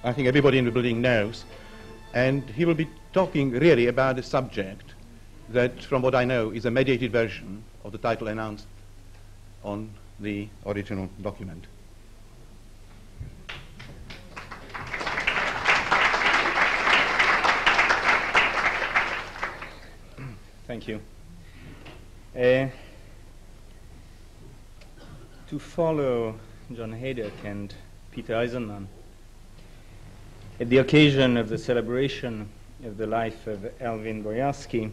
I think everybody in the building knows. And he will be talking really about a subject that, from what I know, is a mediated version of the title announced on the original document. Thank you. To follow John Haydock and Peter Eisenman, at the occasion of the celebration of the life of Alvin Boyarsky,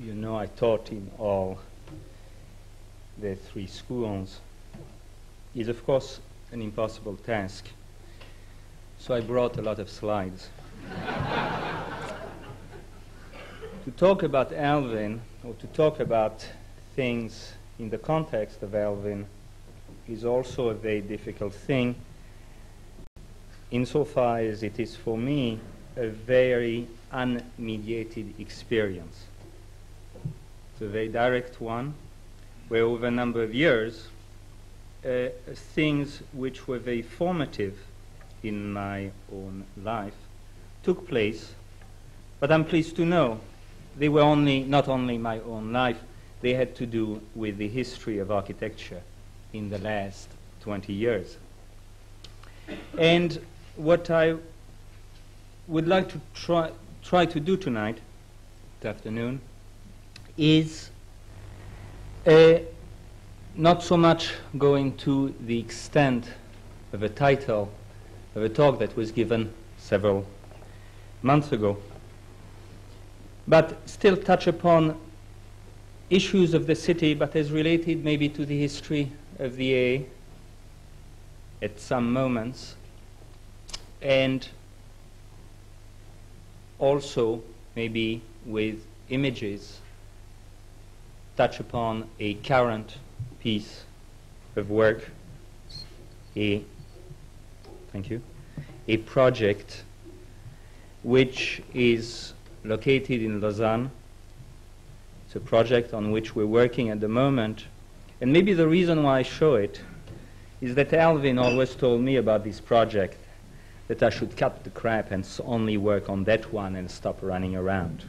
you know I taught in all the 3 schools, is of course an impossible task. So I brought a lot of slides. To talk about Alvin, or to talk about things in the context of Alvin, is also a very difficult thing, insofar as it is for me a very unmediated experience. It's a very direct one, where over a number of years, things which were very formative in my own life took place, but I'm pleased to know they were not only my own life, they had to do with the history of architecture in the last 20 years. And what I would like to try to do tonight, this afternoon, is not so much go into the extent of a title of a talk that was given several months ago, but still touch upon issues of the city, but as related maybe to the history of the A at some moments, and also maybe with images touch upon a current piece of work, a project which is located in Lausanne. It's a project on which we're working at the moment, and maybe the reason why I show it is that Alvin always told me about this project that I should cut the crap and only work on that one and stop running around.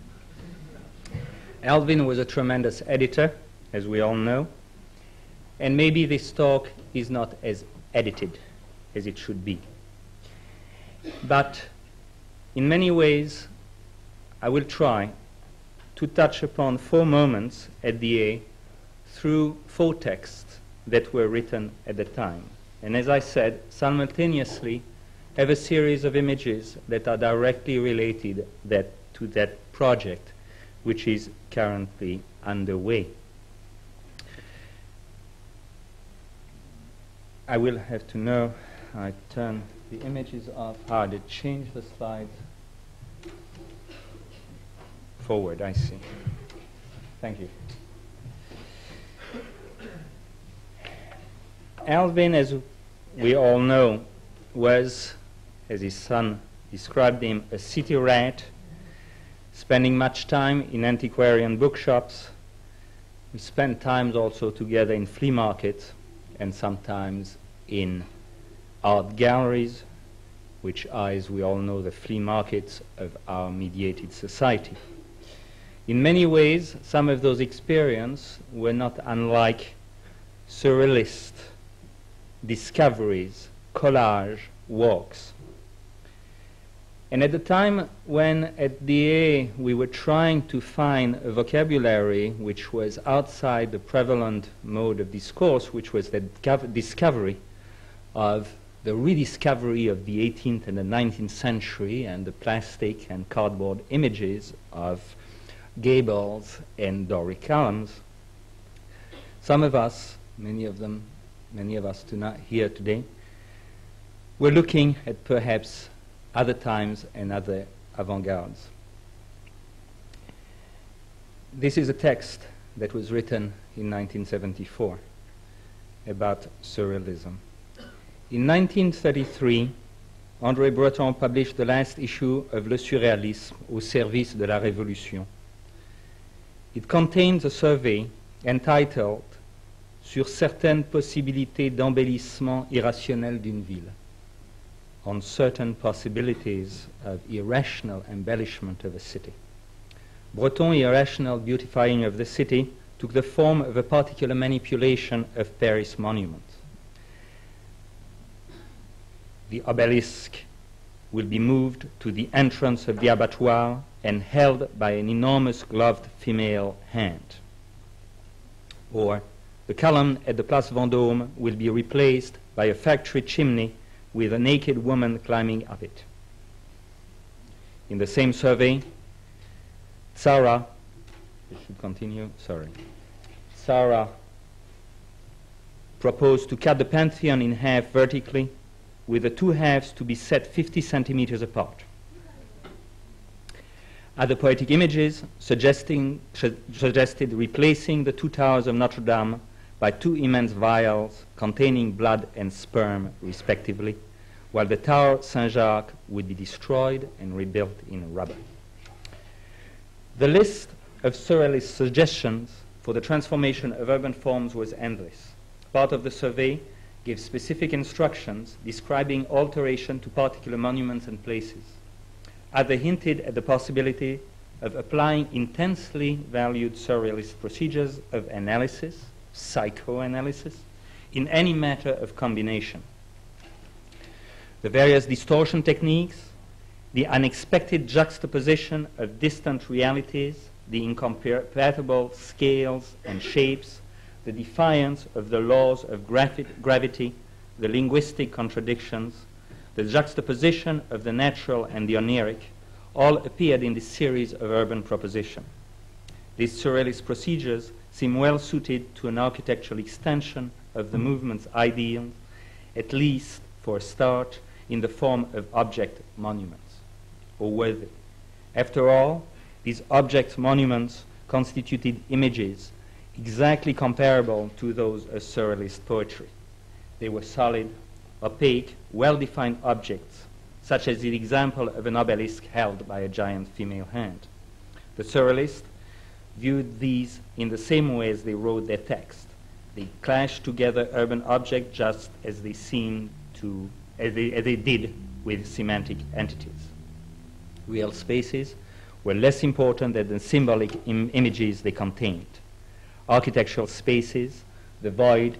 Alvin was a tremendous editor, as we all know, and maybe this talk is not as edited as it should be. But in many ways, I will try to touch upon 4 moments at the A through 4 texts that were written at the time. And as I said, simultaneously have a series of images that are directly related to that project, which is currently underway. I will have to know, I turn the images off, how to change the slides. Forward, I see. Thank you. Alvin, as we all know, was, as his son described him, a city rat, spending much time in antiquarian bookshops. We spent times also together in flea markets and sometimes in art galleries, which are, as we all know, the flea markets of our mediated society. In many ways, some of those experiences were not unlike surrealist discoveries, collage, walks. And at the time when at the A we were trying to find a vocabulary which was outside the prevalent mode of discourse, which was the discovery of the rediscovery of the 18th and the 19th century and the plastic and cardboard images of gables and Doric columns, some of us, many of us tonight here today, were looking at perhaps other times and other avant-gardes. This is a text that was written in 1974 about surrealism. In 1933, André Breton published the last issue of Le Surréalisme au service de la Révolution. It contains a survey entitled Sur certaines possibilités d'embellissement irrationnel d'une ville. on certain possibilities of irrational embellishment of a city. Breton's irrational beautifying of the city took the form of a particular manipulation of Paris monuments. The obelisk will be moved to the entrance of the abattoir and held by an enormous gloved female hand. Or the column at the Place Vendôme will be replaced by a factory chimney with a naked woman climbing up it. In the same survey, Tzara proposed to cut the Pantheon in half vertically, with the two halves to be set 50 centimeters apart. Other poetic images suggested replacing the two towers of Notre Dame by two immense vials containing blood and sperm, respectively, while the Tower Saint-Jacques would be destroyed and rebuilt in rubble. The list of surrealist suggestions for the transformation of urban forms was endless. Part of the survey gives specific instructions describing alteration to particular monuments and places. Others hinted at the possibility of applying intensely valued surrealist procedures of analysis, psychoanalysis, in any matter of combination. The various distortion techniques, the unexpected juxtaposition of distant realities, the incompatible scales and shapes, the defiance of the laws of gravity, the linguistic contradictions, the juxtaposition of the natural and the oniric, all appeared in this series of urban propositions. These surrealist procedures seem well suited to an architectural extension of the movement's ideals, at least for a start, in the form of object monuments. Or were they? After all, these object monuments constituted images exactly comparable to those of surrealist poetry. They were solid, opaque, well-defined objects, such as the example of an obelisk held by a giant female hand. The surrealists viewed these in the same way as they wrote their text. They clashed together urban objects just as they did with semantic entities. Real spaces were less important than the symbolic images they contained. Architectural spaces, the void,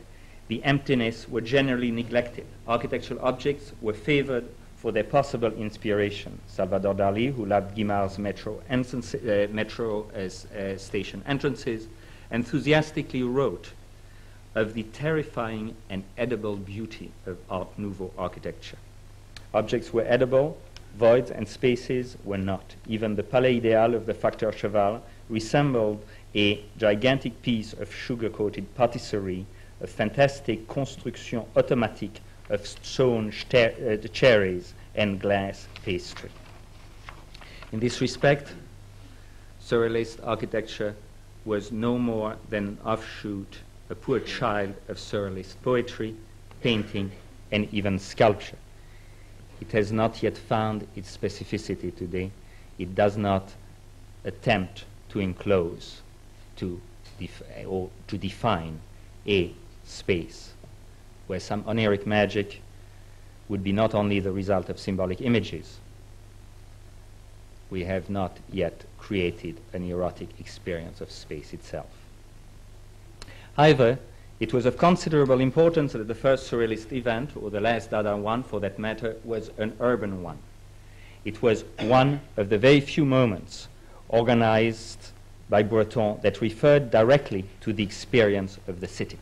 the emptiness were generally neglected. Architectural objects were favored for their possible inspiration. Salvador Dali, who loved Guimard's metro station entrances, enthusiastically wrote of the terrifying and edible beauty of Art Nouveau architecture. Objects were edible, voids and spaces were not. Even the Palais Idéal of the Facteur Cheval resembled a gigantic piece of sugar-coated patisserie, a fantastic construction automatique of stone cherries and glass pastry. In this respect, surrealist architecture was no more than an offshoot, a poor child of surrealist poetry, painting, and even sculpture. It has not yet found its specificity today. It does not attempt to enclose, to define a space where some oniric magic would be not only the result of symbolic images. We have not yet created an erotic experience of space itself. However, it was of considerable importance that the first surrealist event, or the last Dada one for that matter, was an urban one. It was one of the very few moments organized by Breton that referred directly to the experience of the city.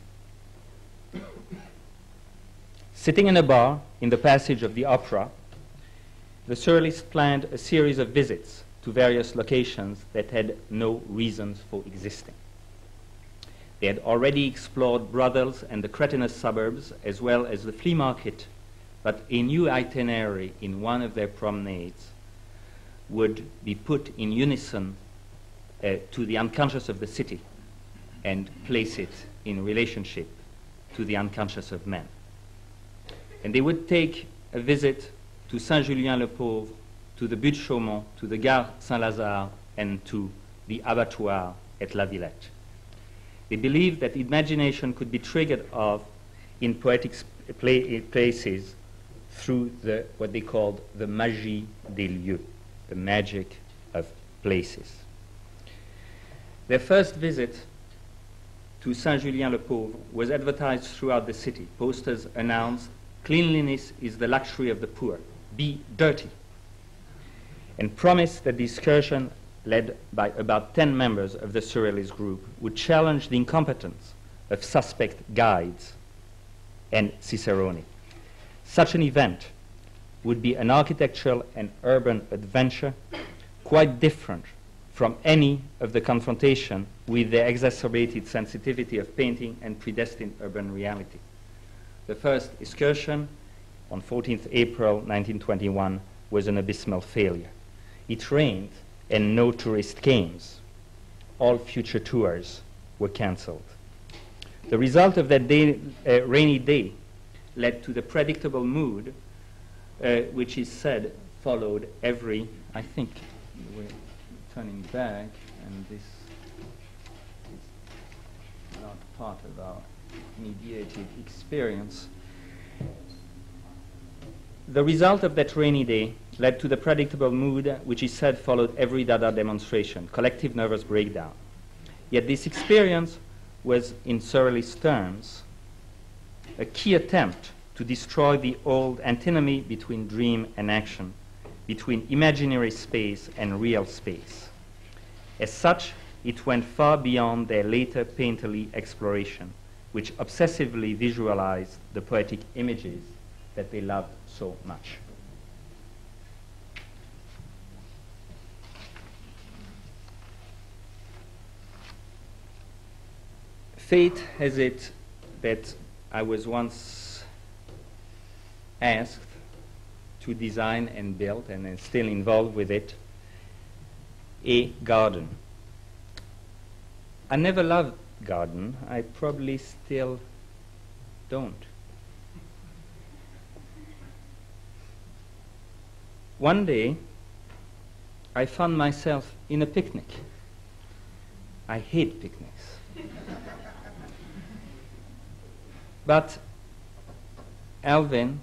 Sitting in a bar in the passage of the opera, the surrealists planned a series of visits to various locations that had no reasons for existing. They had already explored Brussels and the cretinous suburbs, as well as the flea market, but a new itinerary in one of their promenades would be put in unison to the unconscious of the city and place it in relationship to the unconscious of men. And they would take a visit to Saint-Julien-le-Pauvre, to the Butte Chaumont, to the Gare Saint-Lazare, and to the abattoir at La Villette. They believed that imagination could be triggered off in poetic places through what they called the magie des lieux, the magic of places. Their first visit to Saint-Julien-le-Pauvre was advertised throughout the city. Posters announced, "Cleanliness is the luxury of the poor. Be dirty," and promised that the excursion, led by about 10 members of the Surrealist group, would challenge the incompetence of suspect guides and ciceroni. Such an event would be an architectural and urban adventure quite different from any of the confrontation with the exacerbated sensitivity of painting and predestined urban reality. The first excursion on 14th April 1921 was an abysmal failure. It rained and no tourist came. All future tours were cancelled. The result of that rainy day led to the predictable mood which is said followed every, I think, we're turning back, and this is not part of our mediated experience. The result of that rainy day led to the predictable mood which is said followed every Dada demonstration, collective nervous breakdown. Yet this experience was, in Surrealist terms, a key attempt to destroy the old antinomy between dream and action, between imaginary space and real space. As such, it went far beyond their later painterly exploration, which obsessively visualized the poetic images that they loved so much. Fate has it that I was once asked to design and build, and am still involved with it, a garden. I never loved garden. I probably still don't. One day, I found myself in a picnic. I hate picnics. But Alvin,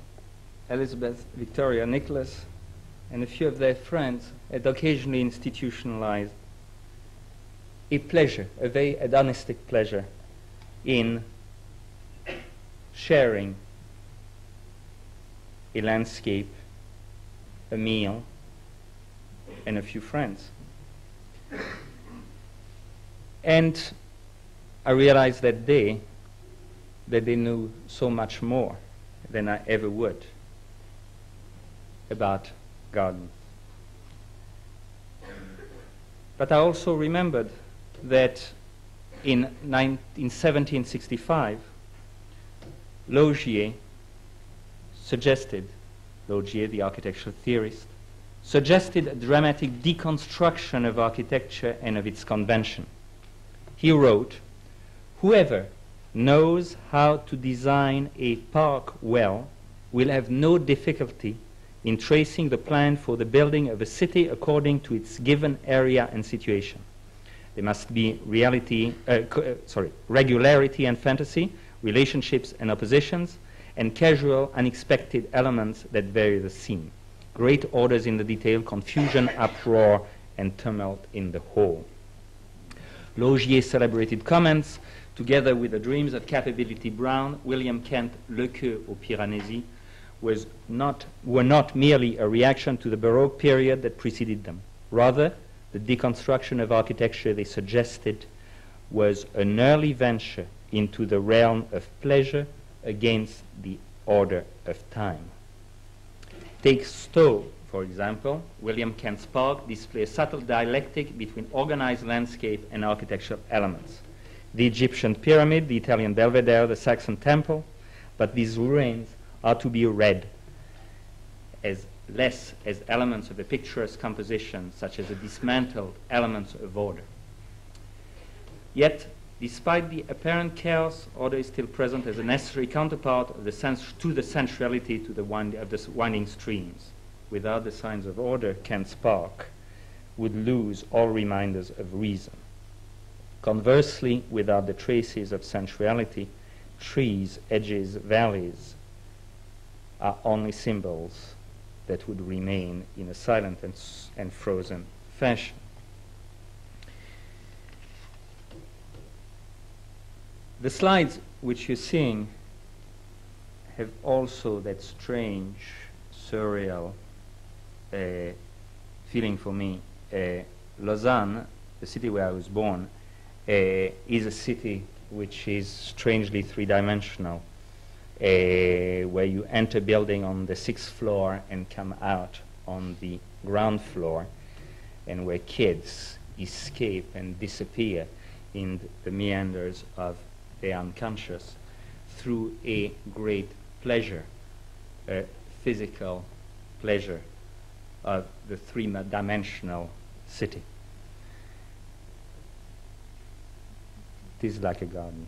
Elizabeth, Victoria, Nicholas, and a few of their friends had occasionally institutionalized a pleasure, a very hedonistic pleasure, in sharing a landscape, a meal, and a few friends. And I realized that day that they knew so much more than I ever would about garden. But I also remembered that in 1765, Laugier suggested, Laugier, the architectural theorist, suggested a dramatic deconstruction of architecture and of its convention. He wrote, "Whoever knows how to design a park well will have no difficulty in tracing the plan for the building of a city according to its given area and situation. There must be regularity and fantasy, relationships and oppositions, and casual, unexpected elements that vary the scene. Great orders in the detail, confusion, uproar, and tumult in the whole." Laugier's celebrated comments, together with the dreams of Capability Brown, William Kent, Le Queux aux Piranesi, were not merely a reaction to the Baroque period that preceded them. Rather, the deconstruction of architecture they suggested was an early venture into the realm of pleasure against the order of time. Take Stowe, for example. William Kent's park displays a subtle dialectic between organized landscape and architectural elements. The Egyptian pyramid, the Italian Belvedere, the Saxon temple, but these ruins are to be read as less as elements of a picturesque composition, such as the dismantled elements of order. Yet, despite the apparent chaos, order is still present as a necessary counterpart of the sensuality of the winding streams. Without the signs of order, Kent's park would lose all reminders of reason. Conversely, without the traces of sensuality, trees, edges, valleys, are only symbols that would remain in a silent and frozen fashion. The slides which you're seeing have also that strange, surreal feeling for me. Lausanne, the city where I was born, is a city which is strangely three-dimensional, where you enter a building on the 6th floor and come out on the ground floor, and where kids escape and disappear in the meanders of the unconscious through a great pleasure, a physical pleasure of the three-dimensional city. It is like a garden.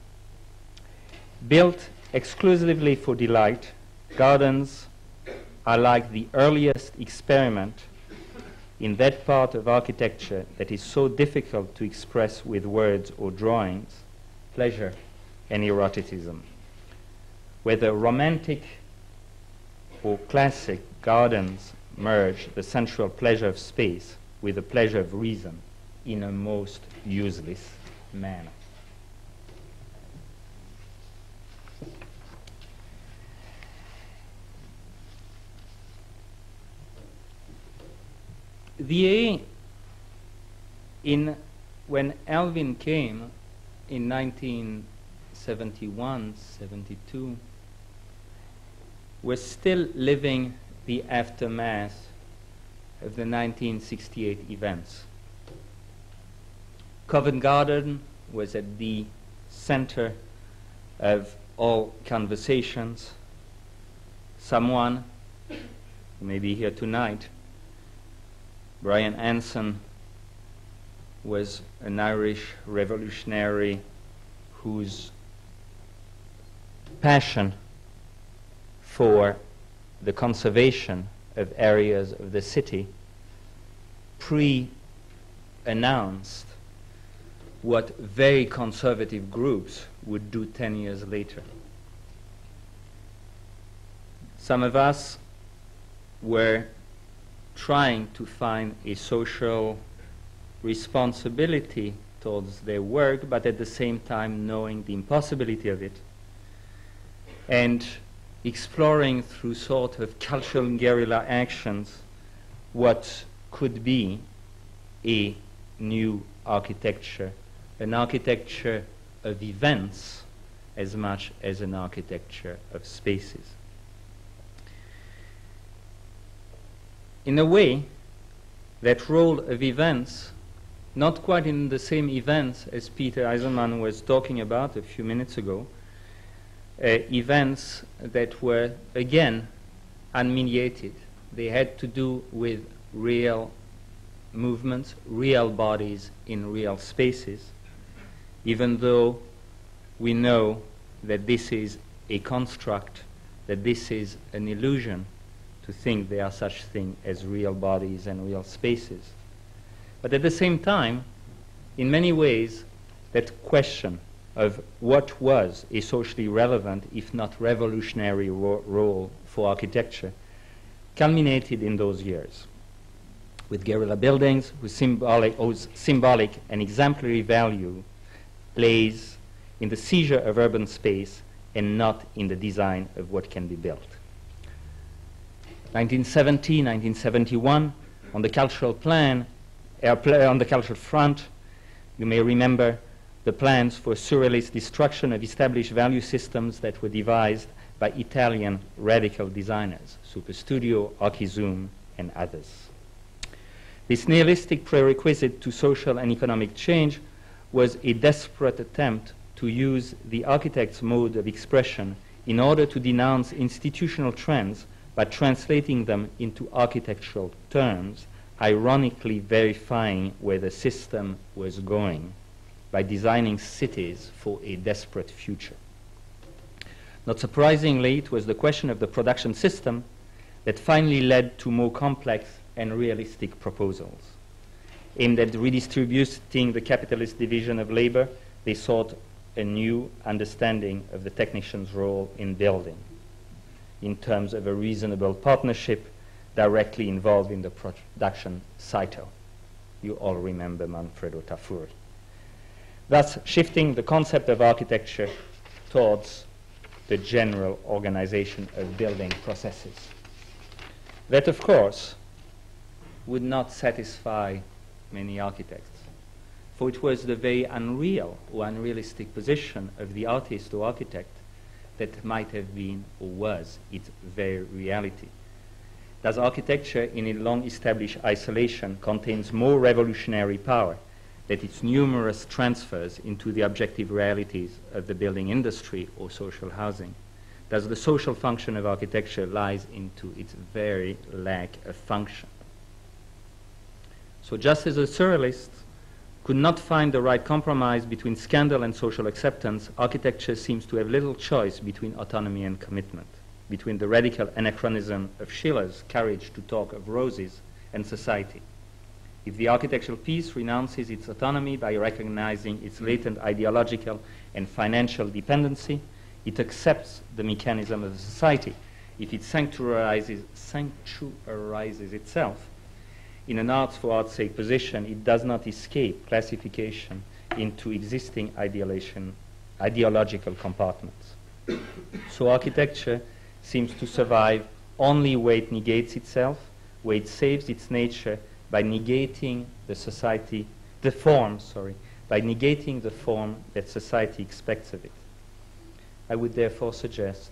Built exclusively for delight, gardens are like the earliest experiment in that part of architecture that is so difficult to express with words or drawings, pleasure and eroticism. Whether romantic or classic, gardens merge the sensual pleasure of space with the pleasure of reason in a most useless manner. When Alvin came in 1971, 72, was still living the aftermath of the 1968 events. Covent Garden was at the center of all conversations. Someone who may be here tonight, Brian Anson, was an Irish revolutionary whose passion for the conservation of areas of the city pre-announced what very conservative groups would do 10 years later. Some of us were trying to find a social responsibility towards their work, but at the same time knowing the impossibility of it, and exploring through sort of cultural guerrilla actions what could be a new architecture, an architecture of events as much as an architecture of spaces. In a way, that role of events, not quite in the same events as Peter Eisenman was talking about a few minutes ago, events that were, again, unmediated. They had to do with real movements, real bodies in real spaces, even though we know that this is a construct, that this is an illusion to think there are such things as real bodies and real spaces. But at the same time, in many ways, that question of what was a socially relevant, if not revolutionary role for architecture, culminated in those years, with guerrilla buildings whose symbolic and exemplary value lays in the seizure of urban space and not in the design of what can be built. 1970, 1971, on the cultural plan, on the cultural front, you may remember the plans for surrealist destruction of established value systems that were devised by Italian radical designers, Superstudio, Archizoom, and others. This nihilistic prerequisite to social and economic change was a desperate attempt to use the architect's mode of expression in order to denounce institutional trends by translating them into architectural terms, ironically verifying where the system was going by designing cities for a desperate future. Not surprisingly, it was the question of the production system that finally led to more complex and realistic proposals. Aimed at redistributing the capitalist division of labor, they sought a new understanding of the technician's role in building. in terms of a reasonable partnership directly involved in the production cycle. You all remember Manfredo Tafuri. Thus, shifting the concept of architecture towards the general organization of building processes. That, of course, would not satisfy many architects, for it was the very unreal or unrealistic position of the artist or architect that might have been or was its very reality. Thus, architecture in its long-established isolation contains more revolutionary power than its numerous transfers into the objective realities of the building industry or social housing. Thus, the social function of architecture lies into its very lack of function. So just as the surrealists could not find the right compromise between scandal and social acceptance, architecture seems to have little choice between autonomy and commitment, between the radical anachronism of Schiller's courage to talk of roses and society. If the architectural piece renounces its autonomy by recognizing its latent ideological and financial dependency, it accepts the mechanism of the society. If it sanctuarizes itself in an arts for art's sake position, it does not escape classification into existing ideological compartments. So architecture seems to survive only where it negates itself, where it saves its nature by negating by negating the form that society expects of it. I would therefore suggest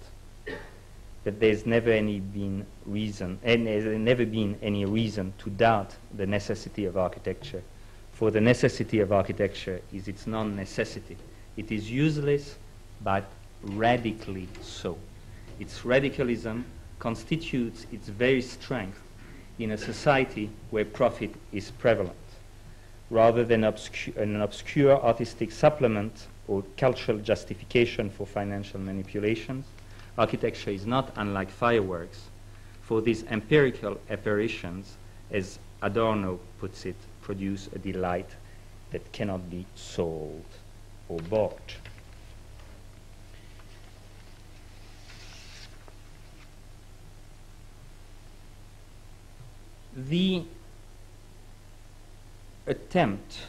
that there's never been any reason to doubt the necessity of architecture, for the necessity of architecture is its non-necessity. It is useless, but radically so. Its radicalism constitutes its very strength in a society where profit is prevalent. Rather than an obscure artistic supplement or cultural justification for financial manipulations, architecture is not unlike fireworks, for these empirical apparitions, as Adorno puts it, produce a delight that cannot be sold or bought. The attempt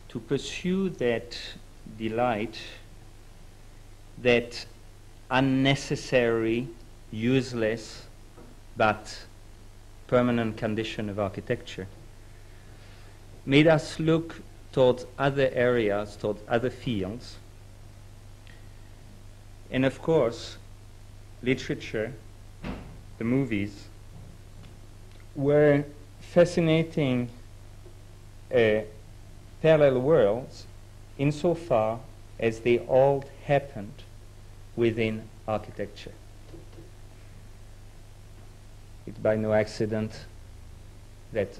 to pursue that delight, that unnecessary, useless, but permanent condition of architecture, made us look towards other areas, towards other fields. And of course, literature, the movies, were fascinating parallel worlds insofar as they all happened within architecture. It's by no accident that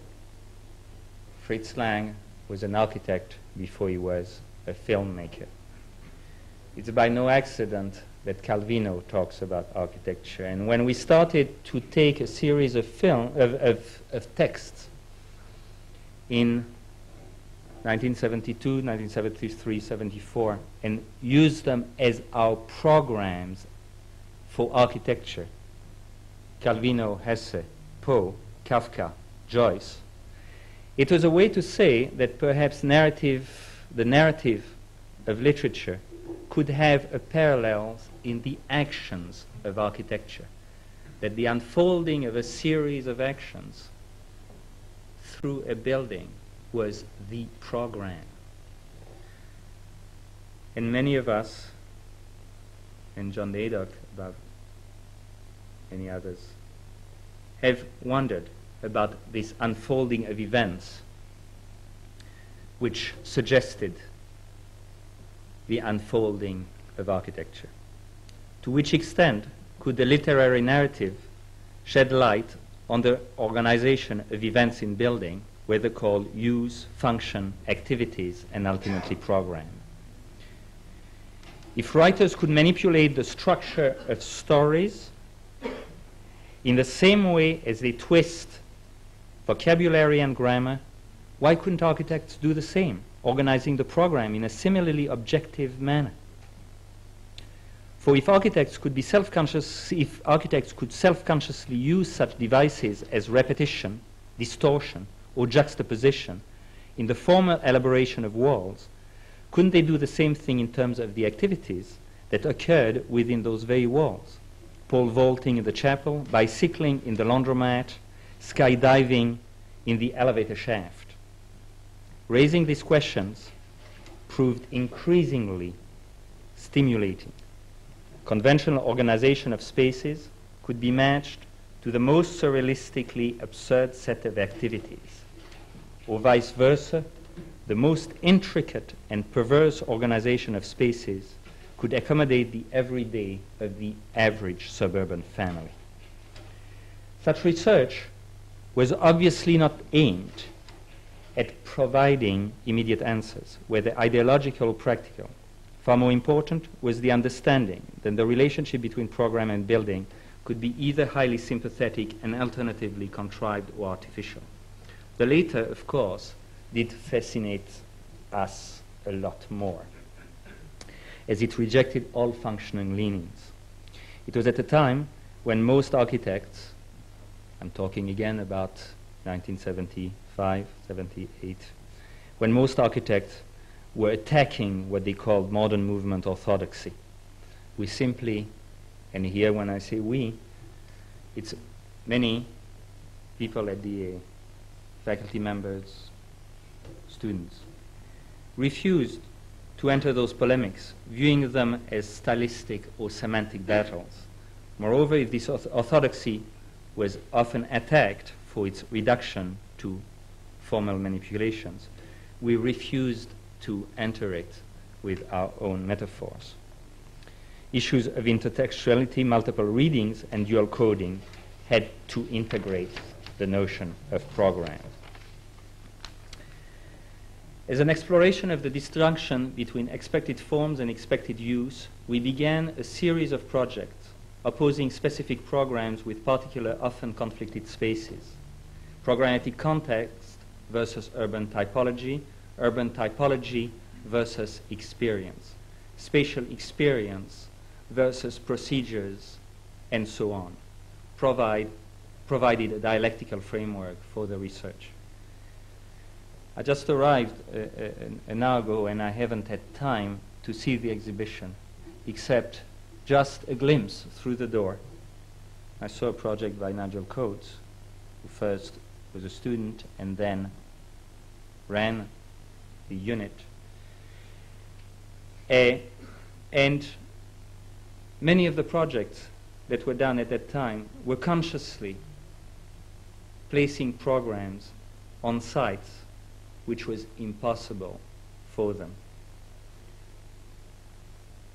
Fritz Lang was an architect before he was a filmmaker. It's by no accident that Calvino talks about architecture. And when we started to take a series of texts in 1972, 1973, 74, and use them as our programs for architecture, Calvino, Hesse, Poe, Kafka, Joyce, it was a way to say that perhaps the narrative of literature could have a parallel in the actions of architecture, that the unfolding of a series of actions through a building was the program. And many of us, and John Daydock above many others, have wondered about this unfolding of events which suggested the unfolding of architecture. To which extent could the literary narrative shed light on the organization of events in building, whether called use, function, activities, and ultimately program? If writers could manipulate the structure of stories in the same way as they twist vocabulary and grammar, why couldn't architects do the same, organizing the program in a similarly objective manner? For if architects could be self-conscious, if architects could self-consciously use such devices as repetition, distortion, or juxtaposition in the formal elaboration of walls, couldn't they do the same thing in terms of the activities that occurred within those very walls? Pole vaulting in the chapel, bicycling in the laundromat, skydiving in the elevator shaft. Raising these questions proved increasingly stimulating. Conventional organization of spaces could be matched to the most surrealistically absurd set of activities, or vice versa, the most intricate and perverse organization of spaces could accommodate the everyday of the average suburban family. Such research was obviously not aimed at providing immediate answers, whether ideological or practical. Far more important was the understanding that the relationship between program and building could be either highly sympathetic and alternatively contrived or artificial. The later, of course, did fascinate us a lot more, as it rejected all functioning leanings. It was at a time when most architects, I'm talking again about 1975, 78, when most architects were attacking what they called modern movement orthodoxy. We simply, and here when I say we, it's many people at the faculty members, students, refused to enter those polemics, viewing them as stylistic or semantic battles. Moreover, if this orthodoxy was often attacked for its reduction to formal manipulations, we refused to enter it with our own metaphors. Issues of intertextuality, multiple readings, and dual coding had to integrate the notion of program. As an exploration of the disjunction between expected forms and expected use, we began a series of projects opposing specific programs with particular, often conflicted spaces. Programmatic context versus urban typology versus experience, spatial experience versus procedures, and so on, provided a dialectical framework for the research. I just arrived an hour ago and I haven't had time to see the exhibition, except just a glimpse through the door. I saw a project by Nigel Coates, who first was a student and then ran the unit. And many of the projects that were done at that time were consciously placing programs on sites which was impossible for them.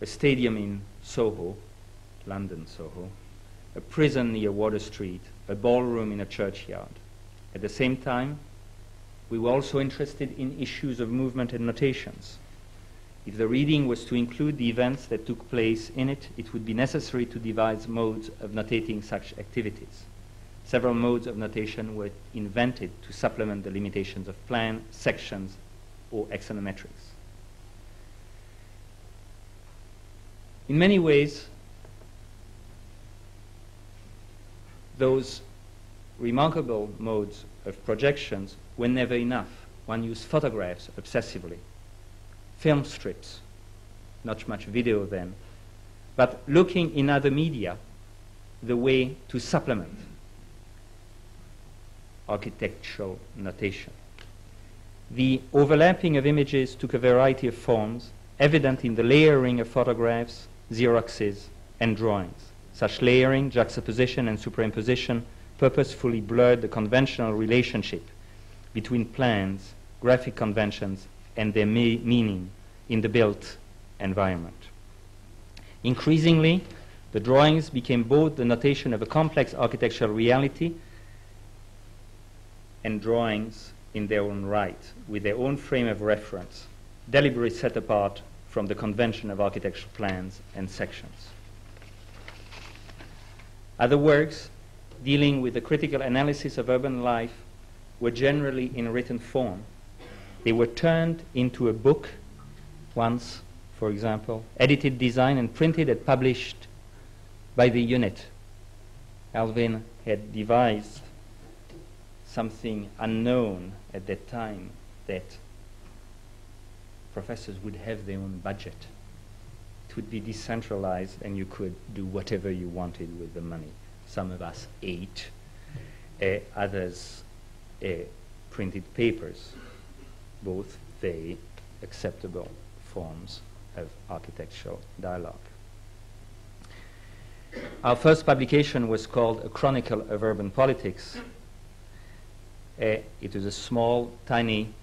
A stadium in Soho, London Soho, a prison near Water Street, a ballroom in a churchyard. At the same time, we were also interested in issues of movement and notations. If the reading was to include the events that took place in it, it would be necessary to devise modes of notating such activities. Several modes of notation were invented to supplement the limitations of plan, sections, or axonometrics. In many ways, those remarkable modes of projections were never enough. One used photographs obsessively, film strips, not much video then, but looking in other media, the way to supplement architectural notation. The overlapping of images took a variety of forms, evident in the layering of photographs, Xeroxes, and drawings. Such layering, juxtaposition, and superimposition purposefully blurred the conventional relationship between plans, graphic conventions, and their meaning in the built environment. Increasingly, the drawings became both the notation of a complex architectural reality and drawings in their own right, with their own frame of reference, deliberately set apart from the convention of architectural plans and sections. Other works dealing with the critical analysis of urban life were generally in written form. They were turned into a book once for example, edited, designed, and printed and published by the unit. Alvin had devised something unknown at that time, that professors would have their own budget. It would be decentralized and you could do whatever you wanted with the money. Some of us ate, others printed papers, both very acceptable forms of architectural dialogue. Our first publication was called A Chronicle of Urban Politics. It was a small, tiny,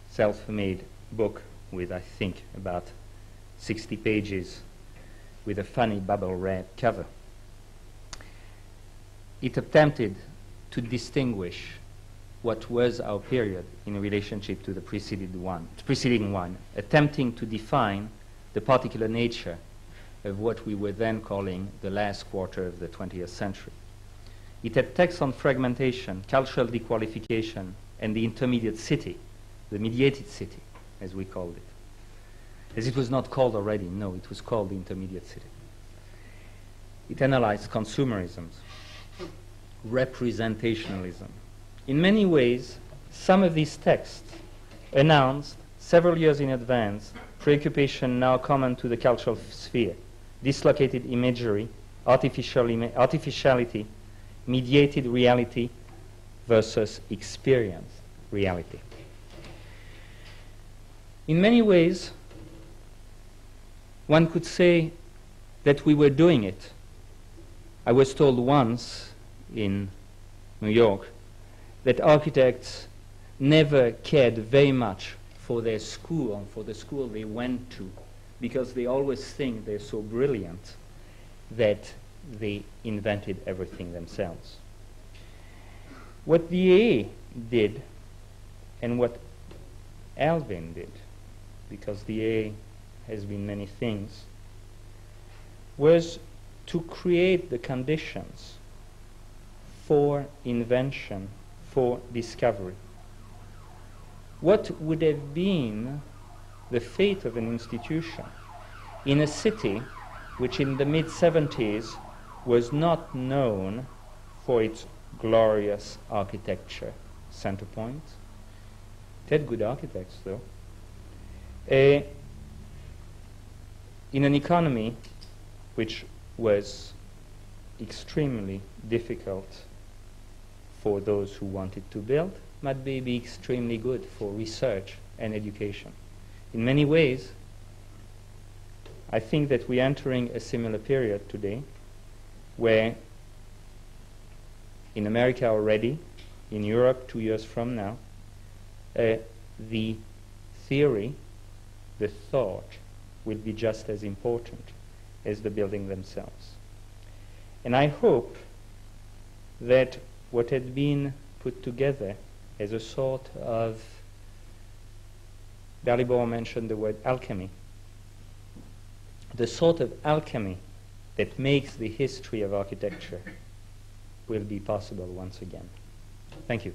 self-made book with, I think, about 60 pages with a funny bubble wrap cover. It attempted to distinguish what was our period in relationship to the preceding one, attempting to define the particular nature of what we were then calling the last quarter of the 20th century. It had texts on fragmentation, cultural dequalification, and the intermediate city, the mediated city, as we called it. As it was not called already, no, it was called the intermediate city. It analyzed consumerism, representationalism. In many ways, some of these texts announced several years in advance preoccupation now common to the cultural sphere: dislocated imagery, artificiality, mediated reality versus experienced reality. In many ways, one could say that we were doing it. I was told once in New York that architects never cared very much for their school and for the school they went to, because they always think they're so brilliant that they invented everything themselves. What the AA did, and what Alvin did, because the AA has been many things, was to create the conditions for invention, for discovery. What would have been the fate of an institution in a city which in the mid-70s was not known for its glorious architecture center point? It had good architects, though. In an economy which was extremely difficult for those who wanted to build, might be extremely good for research and education. In many ways, I think that we're entering a similar period today, where in America already, in Europe 2 years from now, the theory, the thought, will be just as important as the building themselves. And I hope that what had been put together as a sort of, Dalibor mentioned the word alchemy, the sort of alchemy that makes the history of architecture will be possible once again. Thank you.